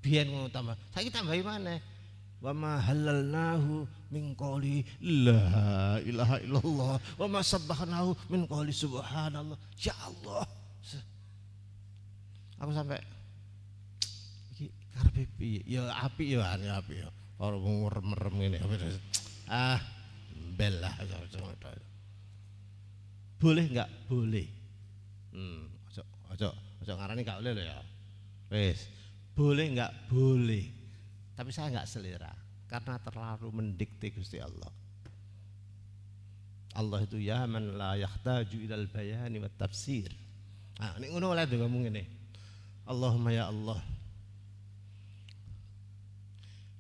biyen ngono tambah. Saiki tambahi maneh. Wa ma halalnahu min qawli la ilaha illallah wa ma sabbahnahu min qawli subhanallah. Ya Allah. Aku sampai iki karepe piye? Ya apik ya apik ya. Ora merem ngene. Belah. Boleh enggak? Boleh. Ojo ngarani gak boleh lho ya. Wis. Boleh enggak? Boleh. Tapi saya enggak selera karena terlalu mendikte Gusti Allah. Allah itu ya man la yahtaju ilal bayani wat tafsir. Ah nek ngono oleh ngomong ngene. Allahumma ya Allah.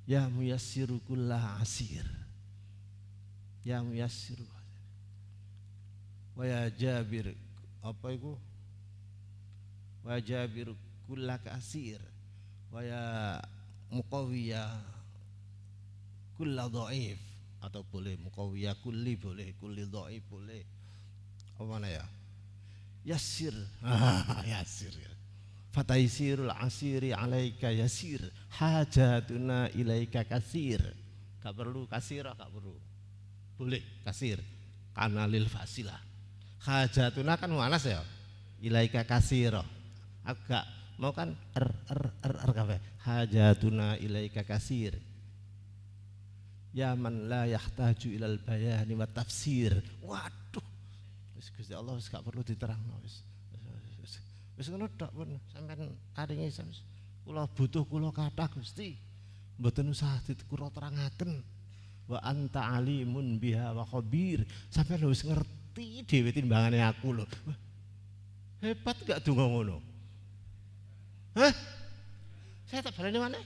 Ya muyassiru kullah asir. Ya muyassiru. Wa ya jabir apa iku? Wa jabir kullah kasir. Wa ya muqawiyah kullah dhaif atau boleh muqawiyah kulli boleh, kulli dhaif boleh. Apa mana ya? Yassir. Yassir ya. Fataisirul asiri alaika yasir hajatuna ilaika kasir. Gak perlu kasir, gak perlu. Boleh kasir karena lil fasilah. Hajatuna kan muanas ya. Ilaika kasir. Agak mau kan kafe. Hajatuna ilaika kasir. Ya man la yahtaju ilal bayani wa tafsir. Waduh. Gusti Allah gak perlu diterangno wis. Wis ngono tok pun sampean aringe kula butuh kula kathah Gusti. Mboten usah dikula terangaken. Wa anta alimun biha wa khabir. Sampean wis ngerti dhewe timbangane aku lho. Hebat gak donga ngono? Hah? Saya tak baleni maneh.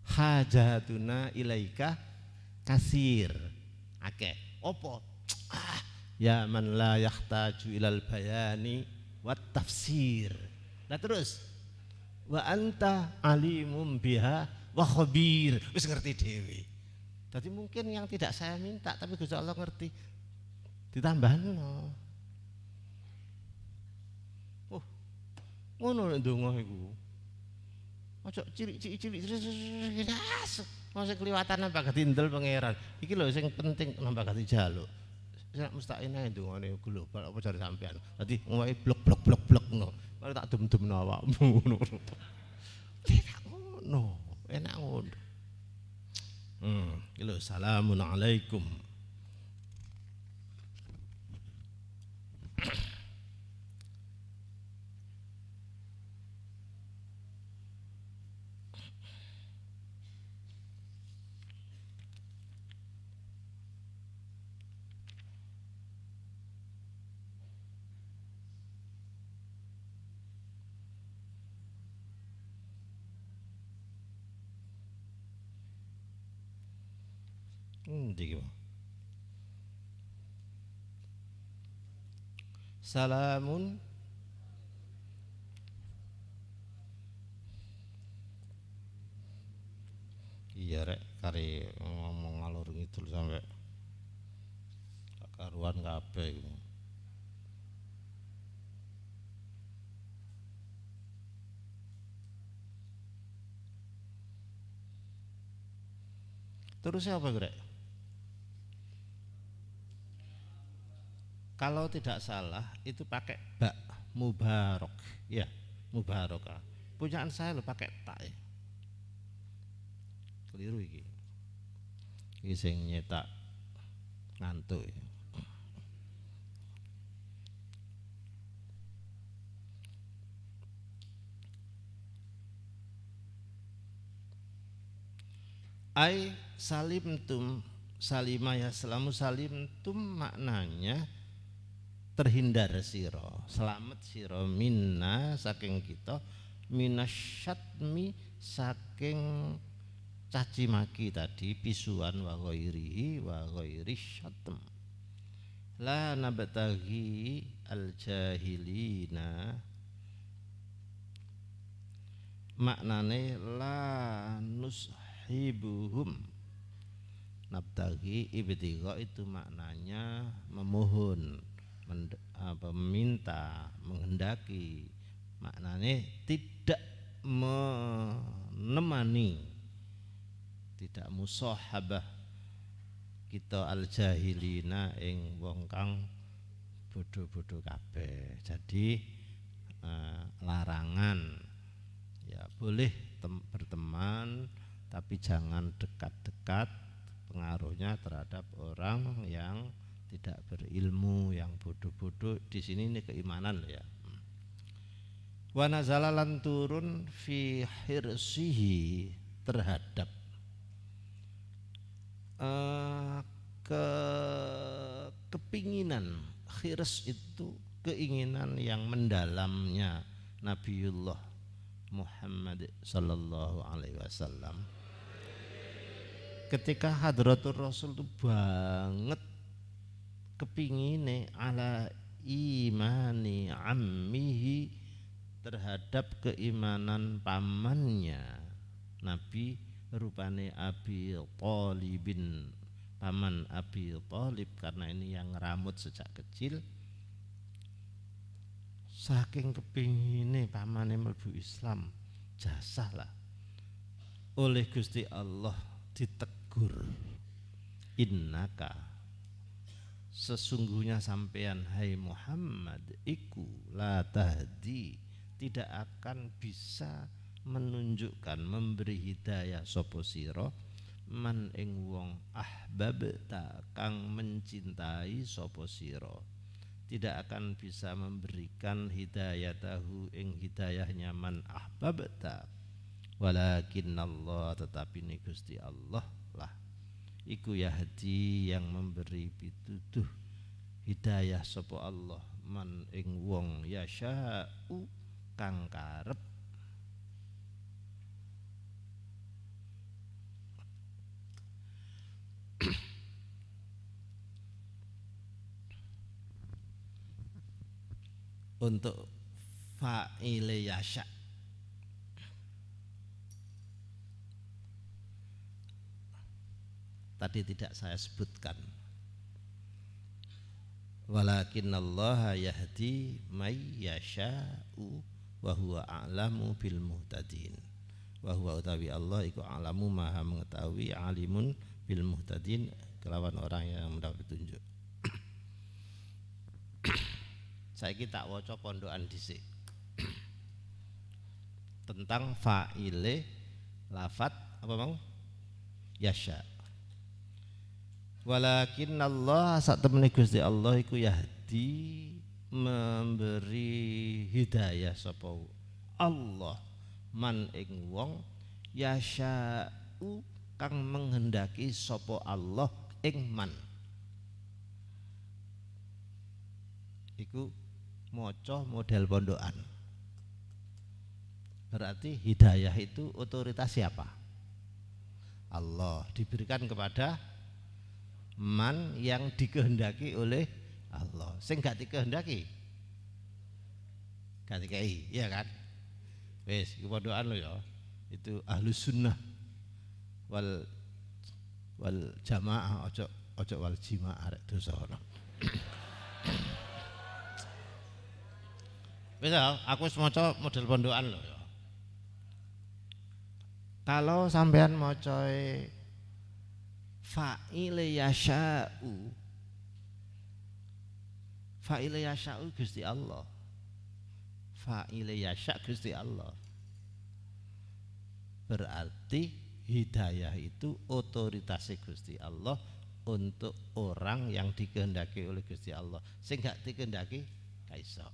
Hajatuna ilaika kasir. Akeh opo ya man la yahtaju ilal bayani wat tafsir. Nah terus wa anta alimum biha wa khabir. Wis ngerti dhewe. Jadi mungkin yang tidak saya minta tapi Gusti Allah ngerti. Ditambahno. Ngono nek ndonga iku. Ojo cilik-cilik masih kliwatan nambah gati ndel pangeran. Iki lho sing penting nambah gati jaluk. Sak mustaqine ndongane global apa jare sampean. Dadi ngowae blok ngono. Mari tak dum-dumno awakmu ngono. Enak ngono, enak ngono. Iki lho salamun alaikum. Ndi iki. Salamun iya rek kari ngomong ngalur ngidul sampe karuan kabeh iku. Terus apa rek? Kalau tidak salah itu pakai bak mubarok, ya mubarokah. Punyaan saya lo pakai tak ya. Keliru iki. Iki sing nyetak ngantuk ya. Ai salimtum salima ya selamu salimtum maknanya terhindar siro, selamat siro minna saking kita, minasyatmi saking caci maki tadi, pisuan wa ghairi syatm. La nabtaghi al jahilina maknane la nushibuhum. Nabtaghi ibtigha itu maknanya memohon, meminta, menghendaki, maknanya tidak menemani, tidak musahabah kita al jahilina ing wong kang bodoh-bodoh kabeh. Jadi larangan ya boleh berteman tapi jangan dekat-dekat, pengaruhnya terhadap orang yang tidak berilmu, yang bodoh-bodoh. Di sini ini keimanan ya. Wa nazala lan turun fi hirsihi terhadap kepinginan. Khirs itu keinginan yang mendalamnya Nabiullah Muhammad sallallahu alaihi wasallam. Ketika hadratul Rasul itu banget kepingine ala imani ammihi terhadap keimanan pamannya Nabi rupane Abi Thalibin, paman Abi Thalib, karena ini yang ngeramut sejak kecil. Saking kepingine pamane mlebu Islam, jasahlah oleh Gusti Allah ditegur, innaka sesungguhnya sampean hai Muhammad iku la tahdi tidak akan bisa menunjukkan, memberi hidayah sapa sira man ing wong ahbabta kang mencintai sapa sira, tidak akan bisa memberikan hidayah tahu ing hidayahnya man ahbabta, walakin Allah tetapi ni Gusti Allah lah iku yahdi yang memberi pituduh hidayah sapa Allah man ing wong yasya'u kang karep. Untuk fa'ile yasya tadi tidak saya sebutkan, walakinnallaha yahdi may yasha'u wa huwa a'lamu bil muhtadin. Wa huwa utawi Allah iku a'lamu maha mengetahui, alimun bil muhtadin kelawan orang yang mendapat petunjuk. Saiki tak waca pondokan dhisik tentang fa'ile lafat apa mau yasha. Walakin Allah sak temene Gusti Allah iku yahdi memberi hidayah sapa Allah man ing wong yasha'u kang menghendaki sapa Allah ing man. Iku maca model pondokan. Berarti hidayah itu otoritas siapa? Allah, diberikan kepada man yang dikehendaki oleh Allah. Sing gak dikehendaki gak dikai, iya kan? Wis, iku pondokan lo ya. Itu ahlus sunnah wal jamaah, ojo wal jimaah arek dosa ono. Wis aku wis maca model pondokan lo ya. Kalau sampean macoe fa'ile yasha'u, fa'ile yasha'u Gusti Allah, fa'ile yasha' Gusti Allah, berarti hidayah itu otoritasnya Gusti Allah untuk orang yang dikehendaki oleh Gusti Allah. Sing gak dikehendaki gak iso.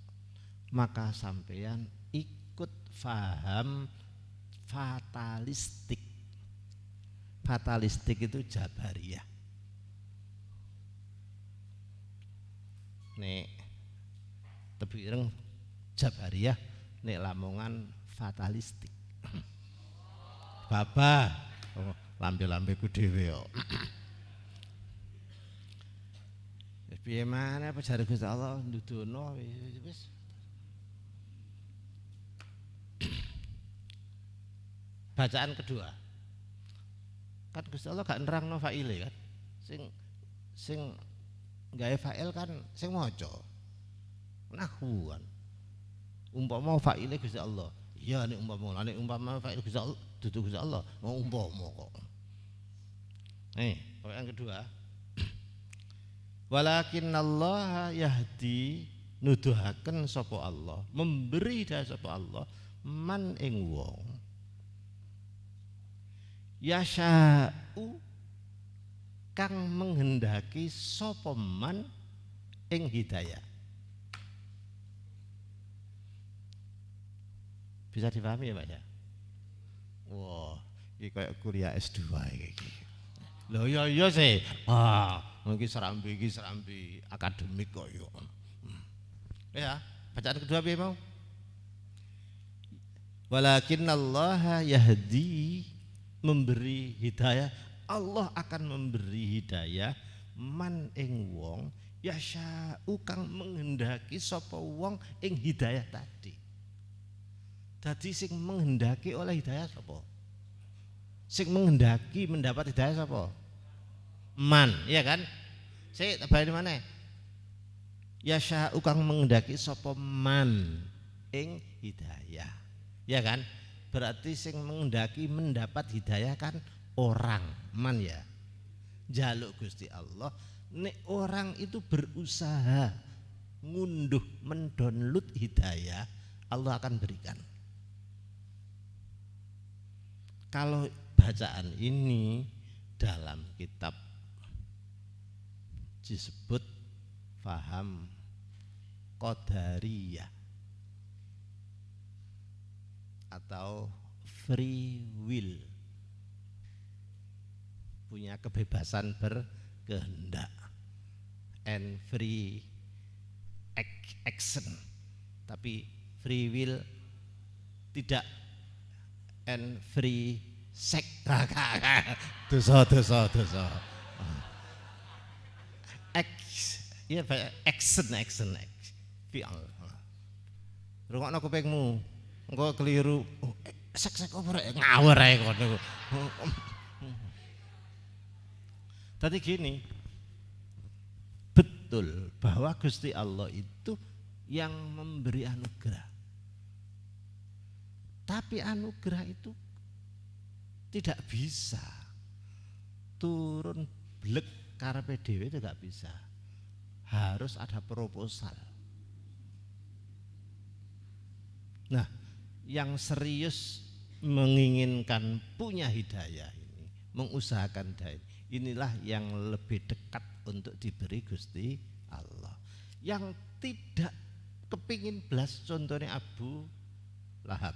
Maka sampean ikut faham fatalistik. Fatalistik itu Jabariyah. Nek tebi ireng Jabariyah, nek Lamongan fatalistik. Baba, oh, lambe-lambeku dhewe kok. Wis piye maneh apa jare Gusti Allah ndudono wis. Bacaan kedua. Kan Gusti Allah gak nerangno fa'ile kan. Sing gawe fa'il kan sing maca. Nahwu kan. Umpama fa'ile Gusti Allah. Iya nek umpama fa'il Gusti Allah dudu Gusti Allah, mau umpama kok. Bacaan kedua. Walakinnallaha yahdi nuduhaken sapa Allah, memberi hidayah sapa Allah man ing wong yasha'u kang menghendaki sapa man ing hidayah. Bisa dipahami ya Pak ya? Wah, ini kayak kuliah S2 iki. Lho iya sih. Iki serambi akademik kok yo. Ya, bacaan kedua piye mau? Walakinnallaha yahdi memberi hidayah, Allah akan memberi hidayah man ing wong yasha'u kang menghendaki sapa wong ing hidayah tadi. Dadi sing menghendaki oleh hidayah sapa? Sing menghendaki mendapat hidayah sapa? Man, iya kan? Saya bali mana? Yasha'u kang menghendaki sapa man ing hidayah. Ya kan? Berarti sing menghendaki mendapat hidayah kan orang, man ya. Jaluk Gusti Allah, nek orang itu berusaha ngunduh mendownload hidayah, Allah akan berikan. Kalau bacaan ini dalam kitab disebut faham Qadariyah atau free will, punya kebebasan berkehendak and free action, tapi free will tidak and free sex. dosa action rungokno kupingmu engko keliru sek apa rek ngawur ae kono. Tadi gini, betul bahwa Gusti Allah itu yang memberi anugerah. Tapi anugerah itu tidak bisa turun blek karepe dhewe, itu gak bisa. Harus ada proposal. Nah, yang serius menginginkan punya hidayah ini, mengusahakan hidayah, inilah yang lebih dekat untuk diberi Gusti Allah. Yang tidak kepingin belas, contohnya Abu Lahab.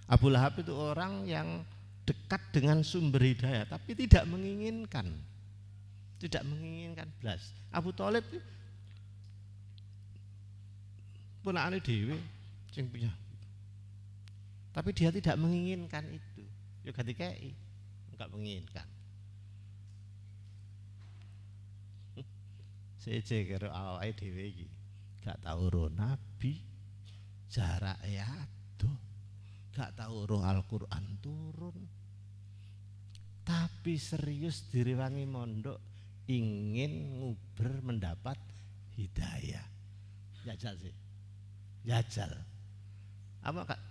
Abu Lahab itu orang yang dekat dengan sumber hidayah tapi tidak menginginkan belas. Abu Thalib punakane dhewe sing punya, tapi dia tidak menginginkan itu. Ya ganti kei, enggak menginginkan. Seje karo awake dhewe iki gak tau ro nabi, jarake adoh, gak tau ro Al-Qur'an turun, tapi serius direwangi mondok ingin nguber mendapat hidayah. Jajal sih, jajal. Apa kak?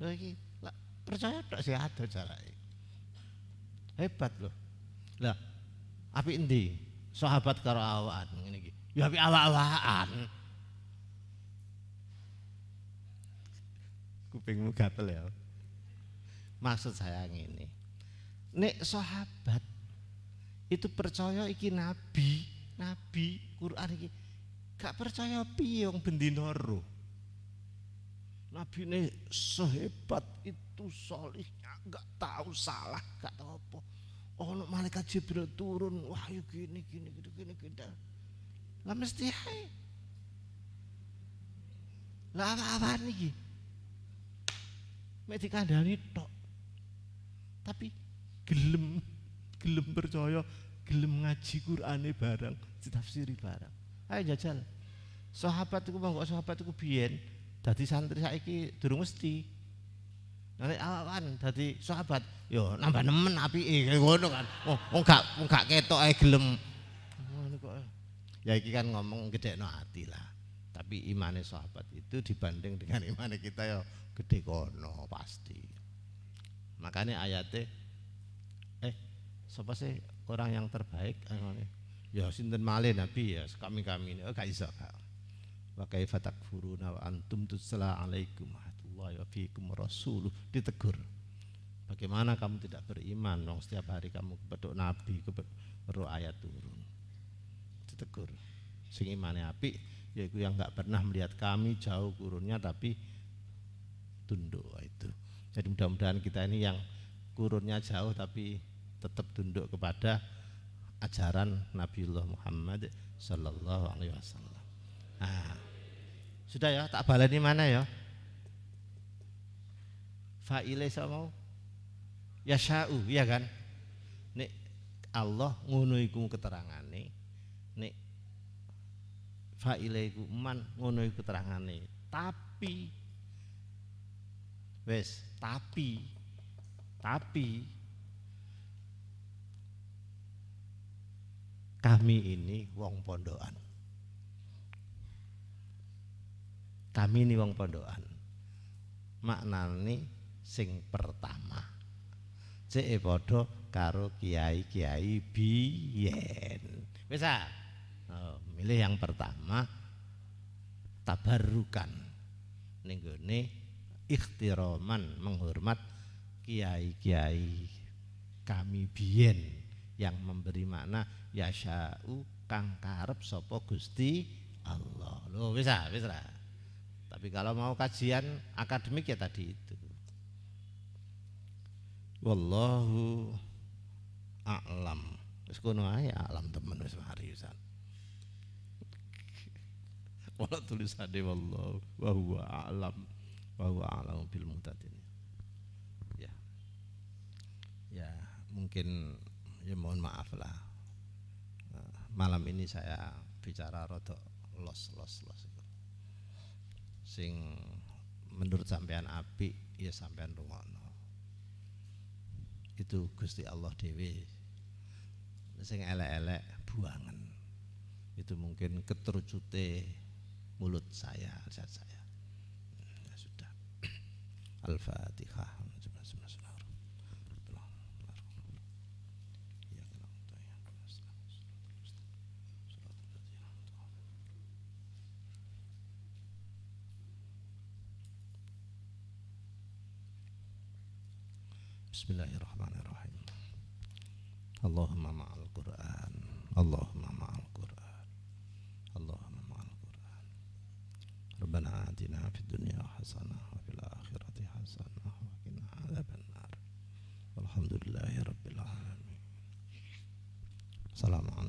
Lah iki percaya tok sih adoh jarake. Hebat loh. Lah, apik endi? Sahabat karo awakan ngene iki. Ya apik awak-awakan. Kupingmu gatel ya. Maksud saya ngene. Nek sahabat itu percaya iki nabi Quran iki, gak percaya piye wong bendina ro. Nabi ini sehebat itu, solihnya, gak tahu salah, gak tahu apa. Oh, malaikat Jibril turun, wahyu gini. Lah mesti hai. Lah apa niki? Mek dikandani tok. Tapi gelem percaya, gelem ngaji Qur'ane barang, ditafsiri barang. Ayo jajal. Sahabat iku monggo, sahabat iku biyen dadi santri saiki durung mesti. Nek awan dadi sahabat, yo nambah nemen apike ngono kan. Oh gak ketok ae gelem. Ngono kok. Ya iki kan ngomong gedekno ati lah. Tapi imane sahabat itu dibanding dengan imane kita ya gede kono pasti. Makanya ayatnya sapa sih orang yang terbaik? Ya sinten malih nabi ya kami ini. Oh gak iso. Wa kaifa takfuruna wa antum tusla alaikum wa fiikum rasuluh, ditegur. Bagaimana kamu tidak beriman dong setiap hari kamu kepethuk nabi, kepethuk ayat turun. Ditegur. Sing imane apik yaitu yang enggak pernah melihat kami jauh kurunnya tapi tunduk itu. Jadi mudah-mudahan kita ini yang kurunnya jauh tapi tetap tunduk kepada ajaran Nabiullah Muhammad sallallahu alaihi wasallam. Nah, sudah ya, tak baleni mana ya? Fa'ile sama yasha'u, ya kan? Nek Allah ngono iku keterangane, nek fa'ile iku man ngono iku keterangane. Tapi wes, tapi kami ini wong pondokan. Kami ini wong pondokan. Maknane sing pertama cek padha karo kiai-kiai biyen. Wis milih yang pertama tabarrukan ning gone ikhtiraman, menghormat kiai-kiai kami biyen yang memberi makna yasya'u kang karep sapa Gusti Allah. Lho wis ra. Tapi kalau mau kajian akademik ya tadi itu. Wallahu a'lam. Wis kono ae a'lam temen wis mari pisan. Wala tulisane wallahu wa huwa a'lam wa huwa a'lamu bil muhtadin. Ya. Ya, mungkin ya mohon maaf lah. Malam ini saya bicara rada los. Sing menurut sampean apik ya sampean rungokno. Itu Gusti Allah dhewe. Sing elek-elek buangan. Itu mungkin keterujute mulut saya, lisan saya. Ya sudah. Al-Fatihah. Bismillahirrahmanirrahim. Allahumma ma'al Qur'an, Allahumma ma'al Qur'an, Allahumma ma'al Qur'an. Rabbana atina fid dunya hasanah wa fil akhirati hasanah wa qina adzabannar. Walhamdulillahi rabbil alamin. Assalamualaikum.